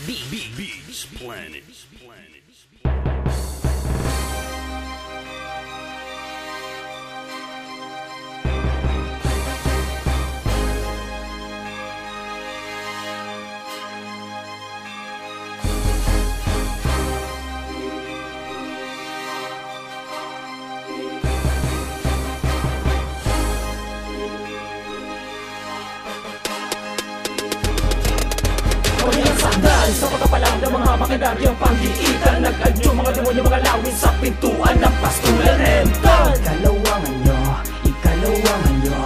Beats Planet. Sa pagkapalang ng mga makindagyang panghiitan, nag-adyo mga demonyo, mga lawin sa pintuan ng pastulan rental. Ikalawangan nyo, ikalawangan nyo,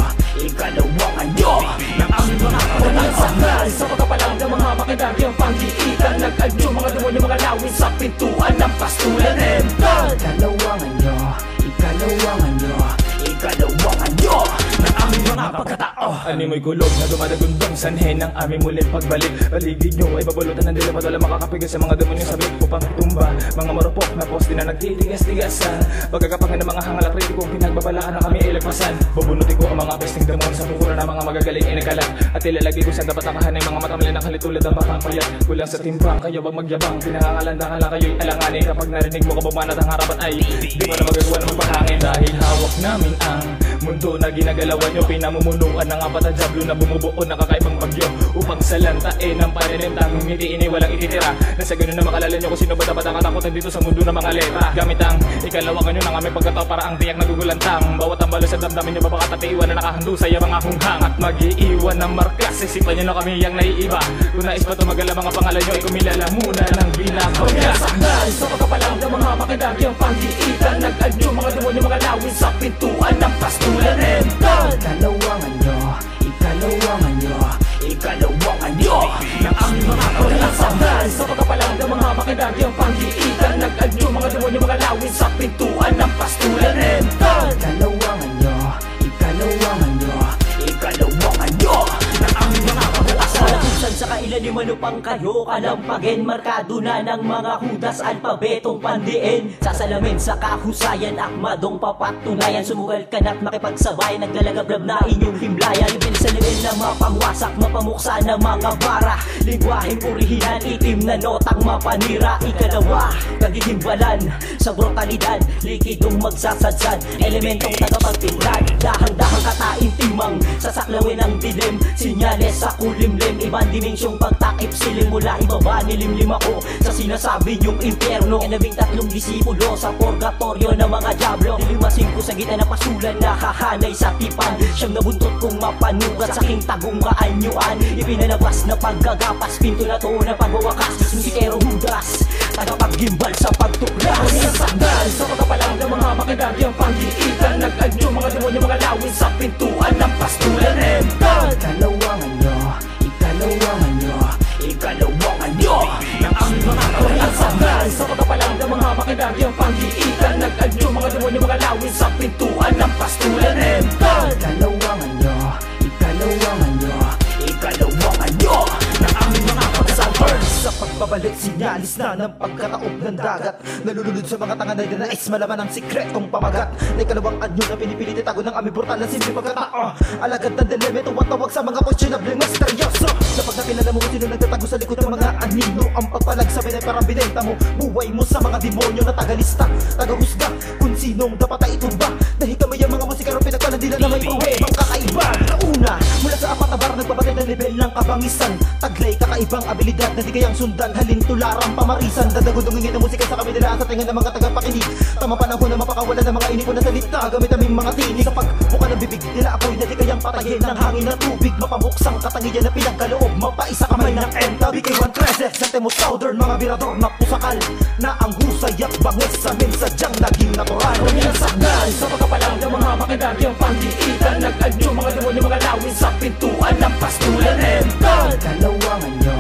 ikalawangan nyo ng aming mga kapalansanggal. Sa pagkapalang ng mga makindagyang panghiitan, nag-adyo mga demonyo, mga lawin sa pintuan ng pastulan rental. Ikalawangan nyo, ikalawangan nyo, ikalawangan nyo ng aming mga pagkatao. Animoy gulog na dumadagundong sanhe ng aming muling pagbalik. Aligid nyo ay babulutan ng dilim at wala makakapigas sa mga demonyo sabik upang itumba. Mga marupok na poste na nagtitigas-tigasan. Pagkakapangan ng mga hangal at kritikong pinagbabalaan na kami ilagpasan. Bubunutin ko ang mga pesting demon sa bukuran ng mga magagaling inagalan. At ilalagay ko sa dapat nakahanay mga matamlay na kalitulad ang bakang payat. Kulang sa timbang, kayo bang magyabang? Pinangangalanda ka lang kayo'y alanganin. Kapag narinig mo kababanat ang harapan ay di mo na magagawa ng magpahangin. Dahil hawak namin ang mundo na ginagalawan nyo. Pinamumunuan ng apat na jablo na bumubuo ng kakaibang bagyo upang salantain ang paninim. Tanging ngiti ini walang ititira. Nasa ganun na makalala nyo kung sino ba dapat ang katakutan dito sa mundo ng mga letra. Gamit ang ikalawangan nyo ng aming pagkatao para ang tiyak nagugulantang. Bawat ang balo sa damdamin nyo babakatatiiwan na nakahandusay ang mga hunghang. At mag-iiwan ng markas, isipan nyo na kami yung naiiba. Kung nais pa tumagal ang mga pangalan nyo, ikumilala muna ng binabagya. Sa pagkapalang ng mga makindagyang panghiitan, nag-adyo mga demonyo, mga lawin sa pintuan ng pastulan rental. Ikalawangan nyo, ikalawangan nyo, ikalawangan nyo ng aming mga kapalansanggal. Sa pagkapalang ng mga makindagyang panghiitan, nag-adyo mga demonyo, mga lawin sa pintuan ng pastulan rental. Ikalawangan nyo, ikalawangan nyo, ikalawangan nyo ng aming mga kapalansanggal. Sa kailaliman upang kayo kalampagin, markado na ng mga hudas alpabetong pandiin. Sasalamin sa kahusayan, akmadong papatunayan. Sumugal ka na't makipagsabay, naglalagablab na inyong himlayan. Ibil sa level na mapangwasak, mapamuksa ng mga bara. Lingwaheng orihinal, itim na notang mapanira. Ikalawa, kagihimbalan sa brutalidad, likidong magsasadsad, elementong tagapagpinlad. Dahang-dahang kataintimang sasaklawin ang dilim, sinyales sa kulimlim. Ibang dimensyong pagtakip siling mula ibaba, nilimlim ako sa sinasabi niyong impyerno. Labing tatlong disipulo sa purgatorio ng mga diablo. Dilimasin ko sa gitna ng pasulan, nakahanay sa tipan. Siyang nabuntot kong mapanugat sa aking tagong kaanyuan. Ipinalabas na paggagapas, pinto na to na pagwawakas. Musikero hudas, tagapaggimbal sa pagtuklas. Sandal sa pagkapalang ng mga makindagyang panghiitan, nag-adyo mga demonyo, mga lawin sa pintuan ng pastulan rental. Ikalawangan nyo, ikalawangan nyo, ikalawangan nyo ng aming mga kapalansanggal. Sa pagkapalang ng mga makindagyang panghiitan, nag-adyo mga demonyo, mga lawin sa pintuan ng pastulan rental. Ikalawangan nyo, ikalawangan nyo, ikalawangan nyo ng aming mga kapalansanggal. Sa pagbabalik, sinyalis na ng pagkataob ng dagat. Nalulunod sa mga tanga na dinais malaman ang sikretong pamagat. Na ikalawang anyo na pinipilit itago ng aming brutal na simple pagkatao. Alagad ng dilemma, tumatawag sa mga questionable misteryoso. Kapag nakilala mo kung sino nagtatago sa likod ng mga anino, ang pagpalag sa pinay parang binenta mo buhay mo sa mga demonyo na tagalista, tagahusga kung sinong dapat ay itumba. Dahil kami ang mga musikero pinagpalandila na may pruwebang kakaiba. Kauna, mula sa apat na bar nagbabatid ng level ng kabangisan. Taglay kakaibang abilidad na di kayang sundan, halin tularang pamarisan. Dadagudungin ng musika sa kami nila sa tinga ng mga tagapakinig. Tama panahon na mapakawala ng mga inipon na salita gamit aming mga tinig. Kapag buka ng bibig nila apoy na di kayang patayin ng hangin na tubig. Mapabuksang katangiyan na pinagkaloob, mapaisa kamay ng enta. BK113, Santemos Southern, mga birador na pusakal na ang husay at bangis sa mensadyang naging natural. Sandal sa pagkapalang ng mga makindagyang panghiitan, nag-adyo mga demonyo, mga lawin sa pintuan ng pastulan rental. Ikalawangan nyo,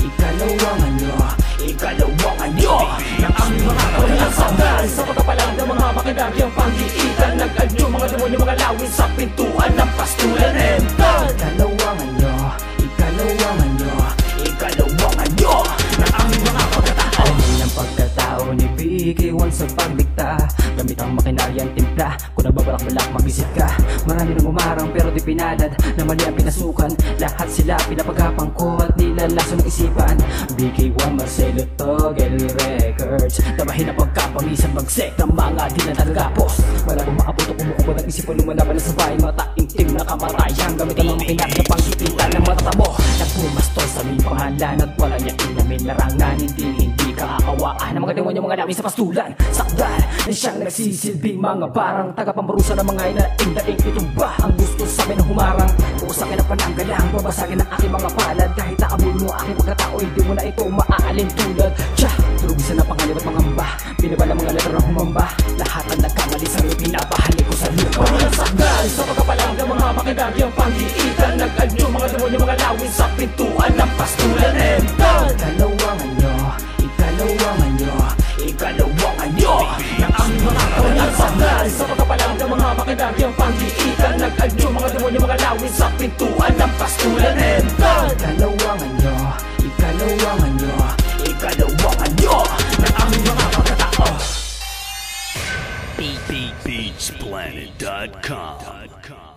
ikalawangan nyo, ikalawangan nyo ng aming mga kapalansanggal. Sa pagkapalang ng mga makindagyang panghiitan, nag-adyo mga demonyo, mga lawin sa pintuan ng pastulan rental. Ikalawangan nyo, ikalawangan nyo, ikalawangan nyo ng aming mga pagkatao. Ang pagkatao ni BK1 sa pagdikta, gamit ang makinaryan timpla. Kung nagbabalak-balak mag-isip ka, marami nang umarang pero di pinalad na mali ang pinasukan. Lahat sila pinapagapang ko at nila nilalaso ng isipan. BK1 Marcelo Togel Records, tabahin ang pagkapamisan, bagsek ng mga di na nagagapos. Wala kong makaputo, kumukubad ang isip mo, lumalaban na sabay, mata intim na kamatayan. Gamit ang mga pinagdapang kikitan ng matatamo. Nagpumastol sa aming pangalan at wala niya inamin larangan. Hindi kakawaan ng mga demonyo, mga dami sa pastulan. Sakdal na siyang nagsisilbing mga barang, tagapamparusa ng mga inaing daing itumba. Ang gusto sa amin na humarang, uusakin ang pananggalang, babasagin ang aking mga palad. Kahit naamul mo aking pagkatao, hindi mo na ito maaalin tulad. Tsa, turugisan na pangalip at pangamba, binabala mga letra ng humamba. Lahat ang nagkamali sa iyo, pinapahalik ko sa lupa. Mga sakdal sa pagkapalang ng mga makidagyang panghiitan, nag-anyo mga demonyo, mga lawin sa pintuan ng pastulan. Ikalawangan nyo, ikalawangan nyo, ikalawangan nyo ng aming mga kawalan. Sakdal sa pagkapalang ng mga makidagyang panghiitan, nag-anyo mga demonyo, mga lawin sa pintuan ng pastulan. Ikalawangan nyo, ikalawangan nyo, ikalawangan nyo ng aming mga pagkatao. Beatsplanet.com